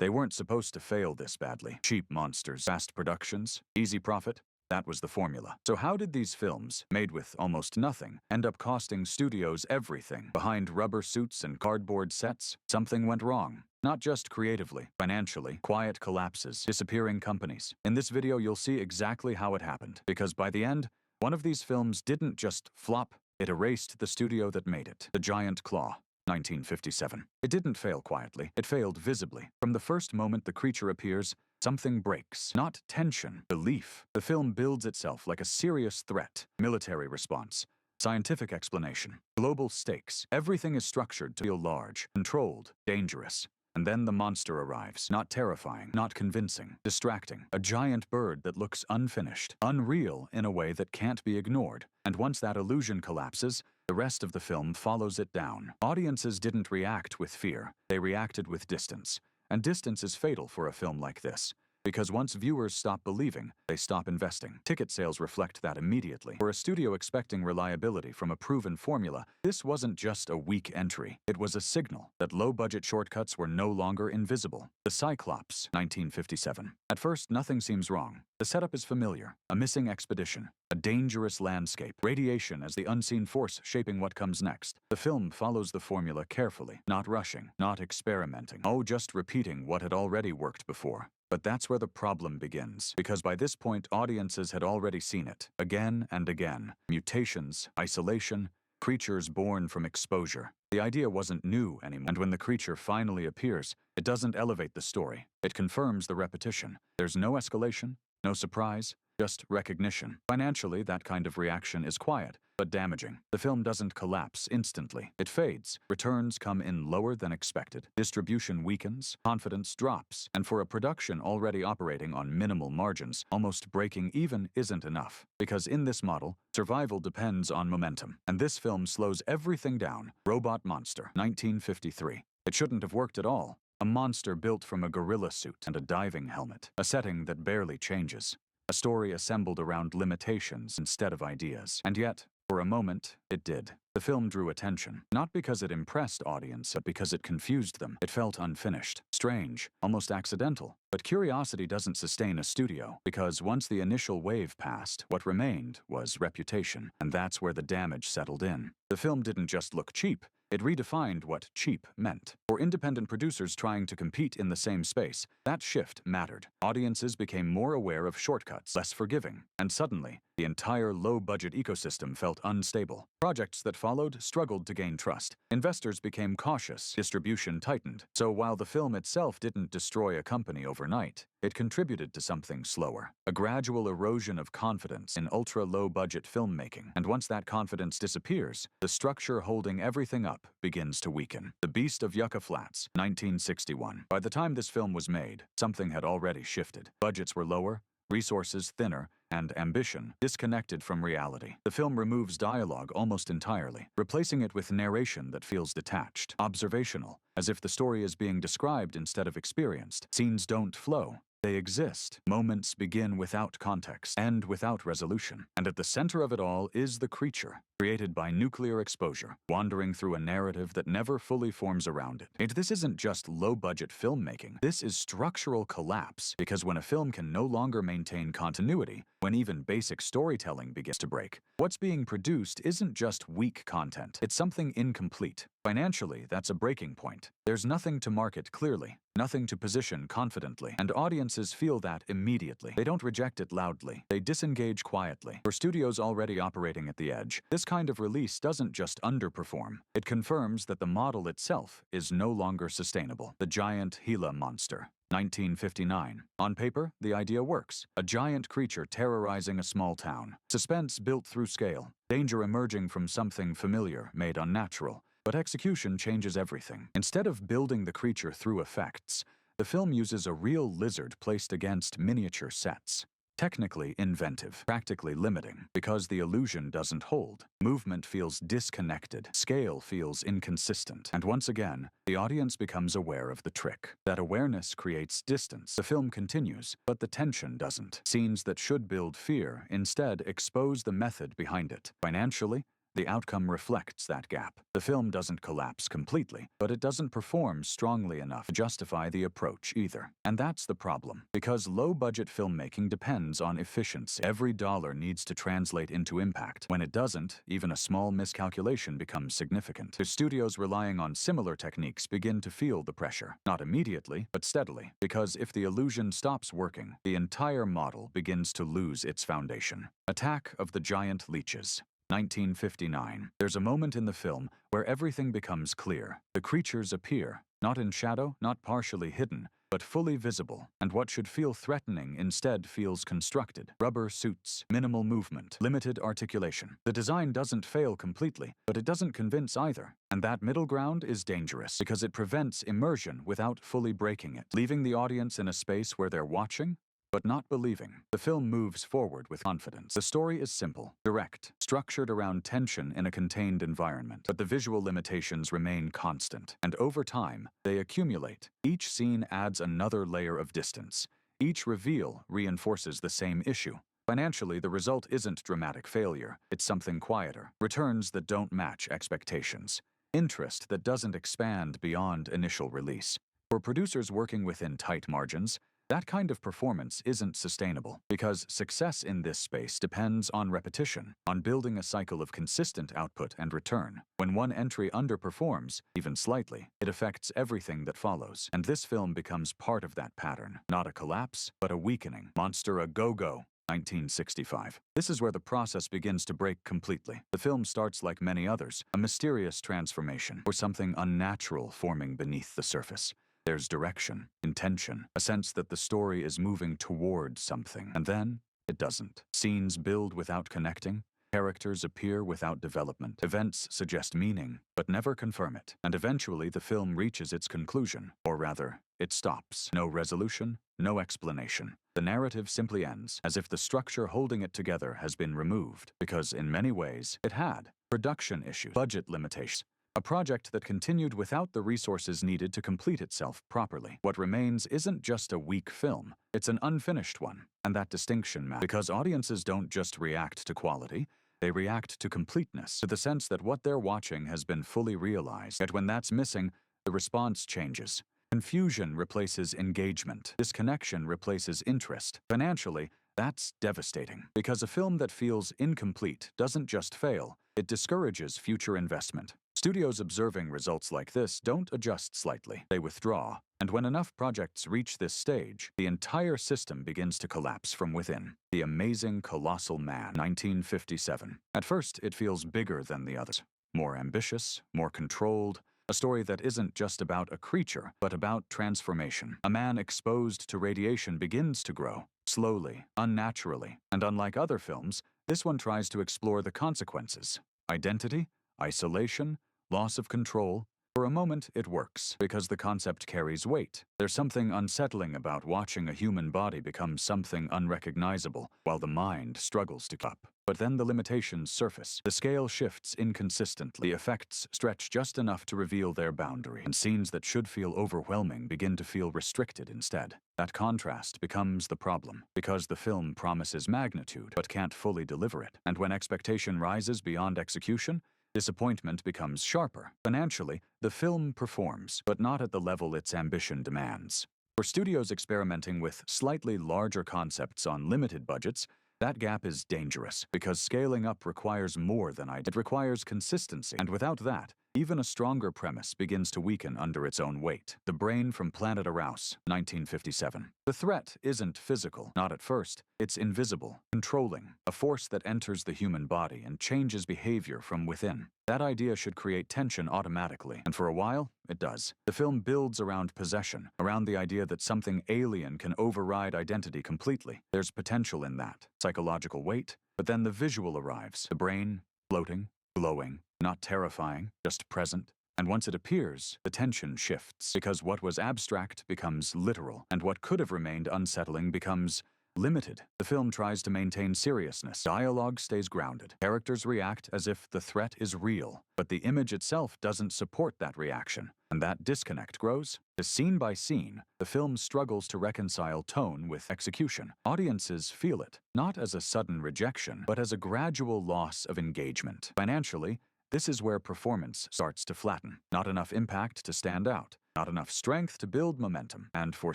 They weren't supposed to fail this badly. Cheap monsters, fast productions, easy profit. That was the formula. So how did these films, made with almost nothing, end up costing studios everything? Behind rubber suits and cardboard sets, something went wrong. Not just creatively, financially, quiet collapses, disappearing companies. In this video, you'll see exactly how it happened. Because by the end, one of these films didn't just flop, it erased the studio that made it. The Giant Claw, 1957. It didn't fail quietly, it failed visibly. From the first moment the creature appears, something breaks. Not tension, belief. The film builds itself like a serious threat. Military response, scientific explanation, global stakes. Everything is structured to feel large, controlled, dangerous. And then the monster arrives. Not terrifying, not convincing, distracting. A giant bird that looks unfinished, unreal in a way that can't be ignored. And once that illusion collapses, the rest of the film follows it down. Audiences didn't react with fear. They reacted with distance. And distance is fatal for a film like this. Because once viewers stop believing, they stop investing. Ticket sales reflect that immediately. For a studio expecting reliability from a proven formula, this wasn't just a weak entry. It was a signal that low-budget shortcuts were no longer invisible. The Cyclops, 1957. At first, nothing seems wrong. The setup is familiar. A missing expedition. A dangerous landscape. Radiation as the unseen force shaping what comes next. The film follows the formula carefully, not rushing, not experimenting. Just repeating what had already worked before. But that's where the problem begins, because by this point audiences had already seen it, again and again. Mutations, isolation, creatures born from exposure. The idea wasn't new anymore, and when the creature finally appears, it doesn't elevate the story. It confirms the repetition. There's no escalation, no surprise, just recognition. Financially, that kind of reaction is quiet, but damaging. The film doesn't collapse instantly. It fades. Returns come in lower than expected. Distribution weakens. Confidence drops. And for a production already operating on minimal margins, almost breaking even isn't enough. Because in this model, survival depends on momentum. And this film slows everything down. Robot Monster, 1953. It shouldn't have worked at all. A monster built from a gorilla suit and a diving helmet. A setting that barely changes. A story assembled around limitations instead of ideas. And yet, for a moment, it did. The film drew attention, not because it impressed audience, but because it confused them. It felt unfinished, strange, almost accidental. But curiosity doesn't sustain a studio, because once the initial wave passed, what remained was reputation, and that's where the damage settled in. The film didn't just look cheap, it redefined what cheap meant. For independent producers trying to compete in the same space, that shift mattered. Audiences became more aware of shortcuts, less forgiving, and suddenly, the entire low-budget ecosystem felt unstable. Projects that followed struggled to gain trust. Investors became cautious, distribution tightened. So while the film itself didn't destroy a company overnight, it contributed to something slower. A gradual erosion of confidence in ultra-low-budget filmmaking. And once that confidence disappears, the structure holding everything up begins to weaken. The Beast of Yucca Flats, 1961. By the time this film was made, something had already shifted. Budgets were lower, resources thinner, and ambition disconnected from reality. The film removes dialogue almost entirely, replacing it with narration that feels detached, observational, as if the story is being described instead of experienced. Scenes don't flow. They exist. Moments begin without context, end without resolution. And at the center of it all is the creature, created by nuclear exposure, wandering through a narrative that never fully forms around it. This isn't just low-budget filmmaking. This is structural collapse, because when a film can no longer maintain continuity, when even basic storytelling begins to break, what's being produced isn't just weak content. It's something incomplete. Financially, that's a breaking point. There's nothing to market clearly, nothing to position confidently, and audiences feel that immediately. They don't reject it loudly. They disengage quietly. For studios already operating at the edge, this kind of release doesn't just underperform. It confirms that the model itself is no longer sustainable. The Giant Gila Monster, 1959. On paper, the idea works. A giant creature terrorizing a small town. Suspense built through scale. Danger emerging from something familiar, made unnatural. But execution changes everything. Instead of building the creature through effects, the film uses a real lizard placed against miniature sets. Technically inventive, practically limiting, because the illusion doesn't hold. Movement feels disconnected, scale feels inconsistent, and once again, the audience becomes aware of the trick. That awareness creates distance. The film continues, but the tension doesn't. Scenes that should build fear instead expose the method behind it. Financially, The outcome reflects that gap. The film doesn't collapse completely, but it doesn't perform strongly enough to justify the approach either. And that's the problem, because low-budget filmmaking depends on efficiency. Every dollar needs to translate into impact. When it doesn't, even a small miscalculation becomes significant. The studios relying on similar techniques begin to feel the pressure, not immediately, but steadily, because if the illusion stops working, the entire model begins to lose its foundation. Attack of the Giant Leeches. 1959. There's a moment in the film where everything becomes clear. The creatures appear, not in shadow, not partially hidden, but fully visible, and what should feel threatening instead feels constructed. Rubber suits, minimal movement, limited articulation. The design doesn't fail completely, but it doesn't convince either. And that middle ground is dangerous because it prevents immersion without fully breaking it, leaving the audience in a space where they're watching, but not believing. The film moves forward with confidence. The story is simple, direct, structured around tension in a contained environment, but the visual limitations remain constant, and over time, they accumulate. Each scene adds another layer of distance. Each reveal reinforces the same issue. Financially, the result isn't dramatic failure. It's something quieter, returns that don't match expectations, interest that doesn't expand beyond initial release. For producers working within tight margins, that kind of performance isn't sustainable, because success in this space depends on repetition, on building a cycle of consistent output and return. When one entry underperforms, even slightly, it affects everything that follows, and this film becomes part of that pattern. Not a collapse, but a weakening. Monster a Go-Go. 1965. This is where the process begins to break completely. The film starts like many others, a mysterious transformation, or something unnatural forming beneath the surface. There's direction, intention, a sense that the story is moving toward something, and then it doesn't. Scenes build without connecting, characters appear without development, events suggest meaning, but never confirm it, and eventually the film reaches its conclusion, or rather, it stops. No resolution, no explanation. The narrative simply ends, as if the structure holding it together has been removed, because in many ways, it had. Production issues, budget limitations, a project that continued without the resources needed to complete itself properly. What remains isn't just a weak film, it's an unfinished one, and that distinction matters. Because audiences don't just react to quality, they react to completeness, to the sense that what they're watching has been fully realized. Yet when that's missing, the response changes. Confusion replaces engagement. Disconnection replaces interest. Financially, that's devastating, because a film that feels incomplete doesn't just fail, it discourages future investment. Studios observing results like this don't adjust slightly, they withdraw. And when enough projects reach this stage, the entire system begins to collapse from within. The amazing Colossal Man, 1957. At first, it feels bigger than the others. More ambitious, more controlled. A story that isn't just about a creature, but about transformation. A man exposed to radiation begins to grow, slowly, unnaturally. And unlike other films, this one tries to explore the consequences. Identity, isolation, loss of control. For a moment, it works, because the concept carries weight. There's something unsettling about watching a human body become something unrecognizable, while the mind struggles to keep up. But then the limitations surface. The scale shifts inconsistently. The effects stretch just enough to reveal their boundary, and scenes that should feel overwhelming begin to feel restricted instead. That contrast becomes the problem, because the film promises magnitude, but can't fully deliver it. And when expectation rises beyond execution, disappointment becomes sharper. Financially, the film performs, but not at the level its ambition demands. For studios experimenting with slightly larger concepts on limited budgets, that gap is dangerous, because scaling up requires more than it requires consistency, and without that, even a stronger premise begins to weaken under its own weight. The Brain from Planet Arous, 1957. The threat isn't physical, not at first. It's invisible, controlling, a force that enters the human body and changes behavior from within. That idea should create tension automatically, and for a while, it does. The film builds around possession, around the idea that something alien can override identity completely. There's potential in that, psychological weight, but then the visual arrives. The brain, floating, glowing, not terrifying, just present. And once it appears, the tension shifts, because what was abstract becomes literal, and what could have remained unsettling becomes limited. The film tries to maintain seriousness. Dialogue stays grounded. Characters react as if the threat is real, but the image itself doesn't support that reaction. and that disconnect grows. Scene by scene, the film struggles to reconcile tone with execution. Audiences feel it, not as a sudden rejection, but as a gradual loss of engagement. Financially, this is where performance starts to flatten. Not enough impact to stand out. Not enough strength to build momentum. And for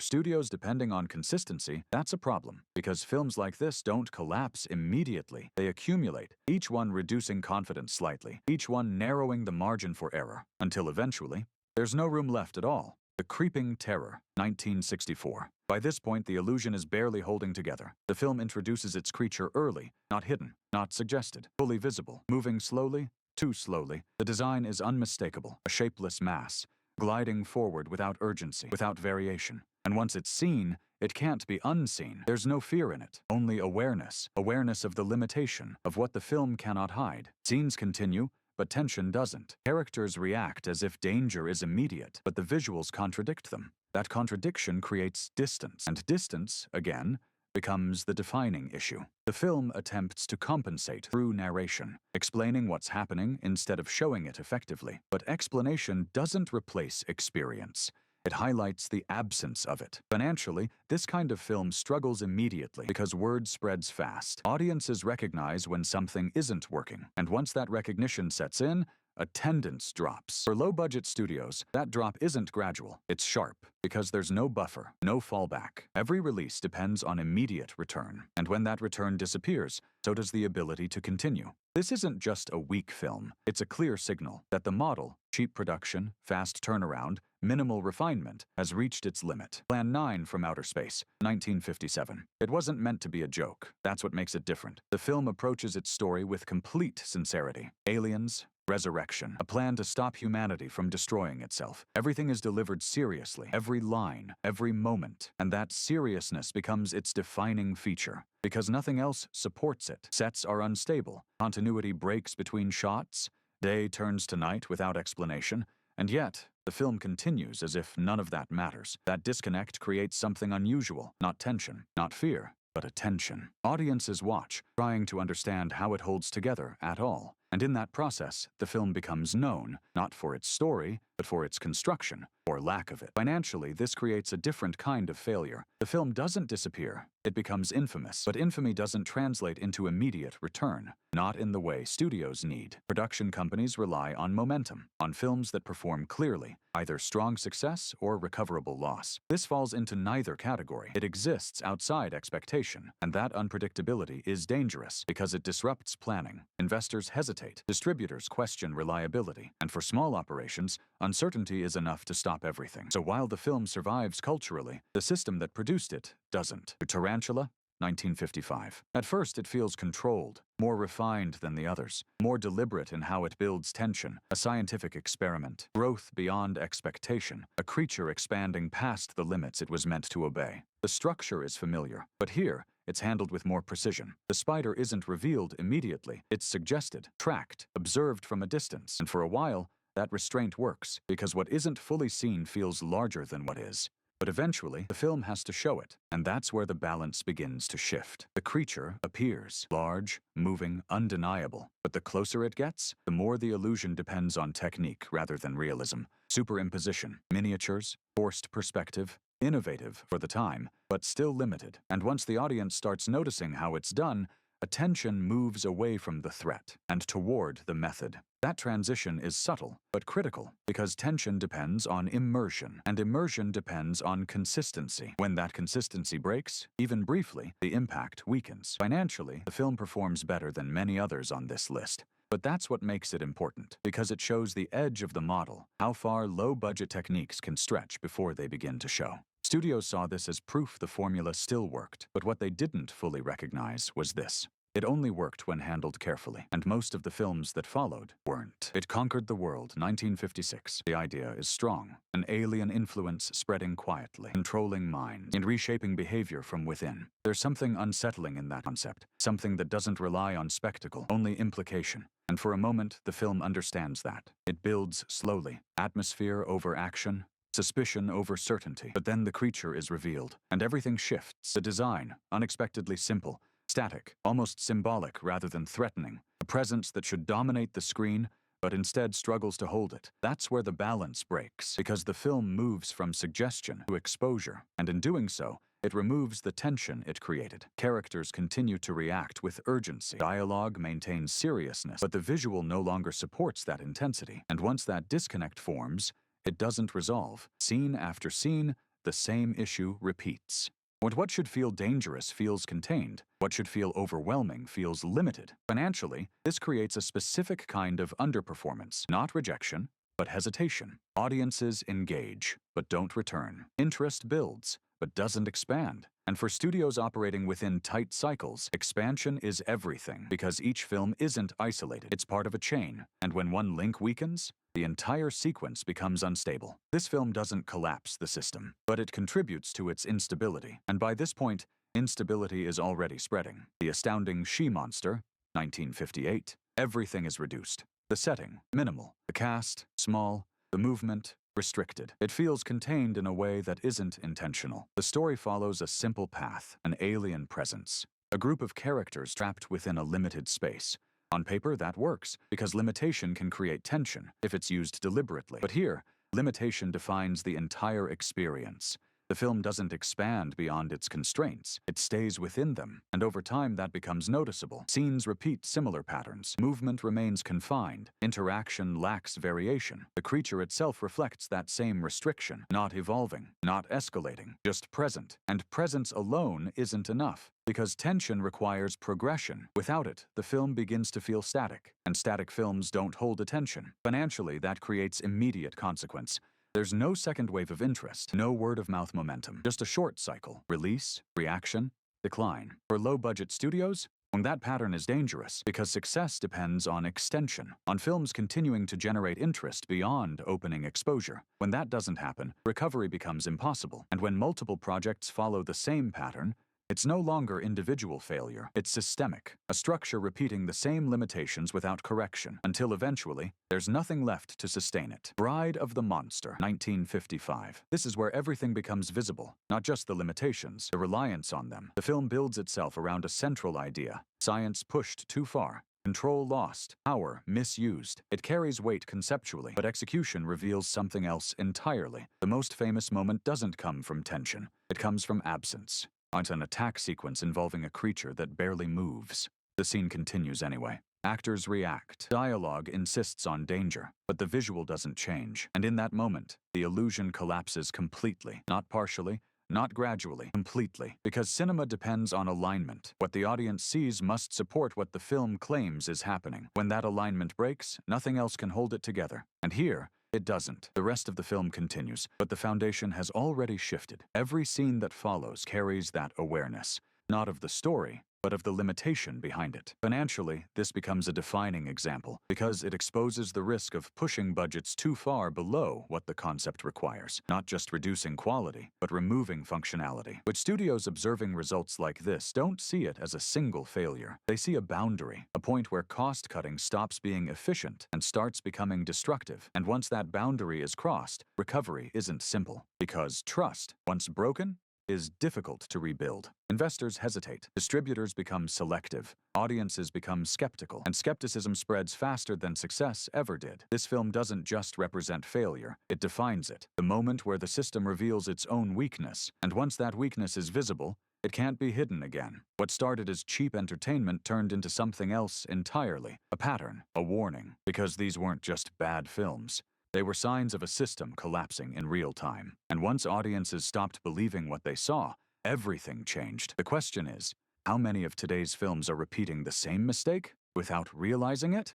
studios depending on consistency, that's a problem. Because films like this don't collapse immediately. They accumulate, each one reducing confidence slightly, each one narrowing the margin for error, until eventually, there's no room left at all. The Creeping Terror, 1964. By this point, the illusion is barely holding together. The film introduces its creature early, not hidden, not suggested, fully visible, moving slowly, too slowly. The design is unmistakable, a shapeless mass, gliding forward without urgency, without variation. And once it's seen, it can't be unseen. There's no fear in it, only awareness. Awareness of the limitation, of what the film cannot hide. Scenes continue, but tension doesn't. Characters react as if danger is immediate, but the visuals contradict them. That contradiction creates distance, and distance, again, becomes the defining issue. The film attempts to compensate through narration, explaining what's happening instead of showing it effectively. But explanation doesn't replace experience. It highlights the absence of it. Financially, this kind of film struggles immediately because word spreads fast. Audiences recognize when something isn't working, and once that recognition sets in, attendance drops. For low-budget studios, that drop isn't gradual. It's sharp, because there's no buffer, no fallback. Every release depends on immediate return, and when that return disappears, so does the ability to continue. This isn't just a weak film. It's a clear signal that the model, cheap production, fast turnaround, minimal refinement, has reached its limit. Plan 9 from Outer Space, 1957. It wasn't meant to be a joke. That's what makes it different. The film approaches its story with complete sincerity. Aliens, resurrection, a plan to stop humanity from destroying itself. Everything is delivered seriously, every line, every moment, and that seriousness becomes its defining feature. Because nothing else supports it. Sets are unstable, continuity breaks between shots, day turns to night without explanation, and yet, the film continues as if none of that matters. That disconnect creates something unusual, not tension, not fear, but attention. Audiences watch, trying to understand how it holds together at all. And in that process, the film becomes known, not for its story, but for its construction, or lack of it. Financially, this creates a different kind of failure. The film doesn't disappear, it becomes infamous. But infamy doesn't translate into immediate return, not in the way studios need. Production companies rely on momentum, on films that perform clearly, either strong success or recoverable loss. This falls into neither category. It exists outside expectation, and that unpredictability is dangerous because it disrupts planning. Investors hesitate, distributors question reliability, and for small operations, uncertainty is enough to stop everything. So while the film survives culturally, the system that produced it doesn't. Tarantula, 1955. At first, it feels controlled, more refined than the others, more deliberate in how it builds tension, a scientific experiment, growth beyond expectation, a creature expanding past the limits it was meant to obey. The structure is familiar, but here, it's handled with more precision. The spider isn't revealed immediately. It's suggested, tracked, observed from a distance, and for a while, that restraint works, because what isn't fully seen feels larger than what is. But eventually, the film has to show it, and that's where the balance begins to shift. The creature appears, large, moving, undeniable. But the closer it gets, the more the illusion depends on technique rather than realism. Superimposition, miniatures, forced perspective, innovative for the time, but still limited. And once the audience starts noticing how it's done, attention moves away from the threat and toward the method. That transition is subtle, but critical, because tension depends on immersion, and immersion depends on consistency. When that consistency breaks, even briefly, the impact weakens. Financially, the film performs better than many others on this list. But that's what makes it important, because it shows the edge of the model, how far low-budget techniques can stretch before they begin to show. Studios saw this as proof the formula still worked, but what they didn't fully recognize was this. It only worked when handled carefully, and most of the films that followed weren't. It Conquered the World, 1956. The idea is strong. An alien influence spreading quietly, controlling minds, and reshaping behavior from within. There's something unsettling in that concept, something that doesn't rely on spectacle, only implication. And for a moment, the film understands that. It builds slowly, atmosphere over action, suspicion over certainty. But then the creature is revealed, and everything shifts. The design, unexpectedly simple, static, almost symbolic rather than threatening. A presence that should dominate the screen but instead struggles to hold it. That's where the balance breaks, because the film moves from suggestion to exposure, and in doing so, it removes the tension it created. Characters continue to react with urgency. Dialogue maintains seriousness, but the visual no longer supports that intensity. And once that disconnect forms, it doesn't resolve. Scene after scene, the same issue repeats. What should feel dangerous feels contained. What should feel overwhelming feels limited. Financially, this creates a specific kind of underperformance, not rejection, but hesitation. Audiences engage, but don't return. Interest builds, but doesn't expand. And for studios operating within tight cycles, expansion is everything, because each film isn't isolated. It's part of a chain, and when one link weakens, the entire sequence becomes unstable. This film doesn't collapse the system, but it contributes to its instability. And by this point, instability is already spreading. The Astounding She-Monster, 1958. Everything is reduced. The setting, minimal. The cast, small. The movement, restricted. It feels contained in a way that isn't intentional. The story follows a simple path, an alien presence. A group of characters trapped within a limited space. On paper, that works, because limitation can create tension if it's used deliberately. But here, limitation defines the entire experience. The film doesn't expand beyond its constraints. It stays within them, and over time that becomes noticeable. Scenes repeat similar patterns. Movement remains confined. Interaction lacks variation. The creature itself reflects that same restriction, not evolving, not escalating, just present. And presence alone isn't enough, because tension requires progression. Without it, the film begins to feel static, and static films don't hold attention. Financially, that creates immediate consequence. There's no second wave of interest, no word-of-mouth momentum, just a short cycle. Release, reaction, decline. For low-budget studios, that pattern is dangerous, because success depends on extension, on films continuing to generate interest beyond opening exposure. When that doesn't happen, recovery becomes impossible. And when multiple projects follow the same pattern, it's no longer individual failure, it's systemic, a structure repeating the same limitations without correction, until eventually, there's nothing left to sustain it. Bride of the Monster, 1955. This is where everything becomes visible, not just the limitations, the reliance on them. The film builds itself around a central idea: science pushed too far, control lost, power misused. It carries weight conceptually, but execution reveals something else entirely. The most famous moment doesn't come from tension, it comes from absence. It's an attack sequence involving a creature that barely moves. The scene continues anyway. Actors react. Dialogue insists on danger, but the visual doesn't change. And in that moment, the illusion collapses completely. Not partially, not gradually, completely. Because cinema depends on alignment. What the audience sees must support what the film claims is happening. When that alignment breaks, nothing else can hold it together. And here, it doesn't. The rest of the film continues, but the foundation has already shifted. Every scene that follows carries that awareness, not of the story, but of the limitation behind it. Financially, this becomes a defining example, because it exposes the risk of pushing budgets too far below what the concept requires, not just reducing quality, but removing functionality. But studios observing results like this don't see it as a single failure. They see a boundary, a point where cost-cutting stops being efficient and starts becoming destructive. And once that boundary is crossed, recovery isn't simple, because trust, once broken, is difficult to rebuild. Investors hesitate, distributors become selective, audiences become skeptical, and skepticism spreads faster than success ever did. This film doesn't just represent failure, it defines it. The moment where the system reveals its own weakness, and once that weakness is visible, it can't be hidden again. What started as cheap entertainment turned into something else entirely, a pattern, a warning, because these weren't just bad films. They were signs of a system collapsing in real time. And once audiences stopped believing what they saw, everything changed. The question is, how many of today's films are repeating the same mistake without realizing it?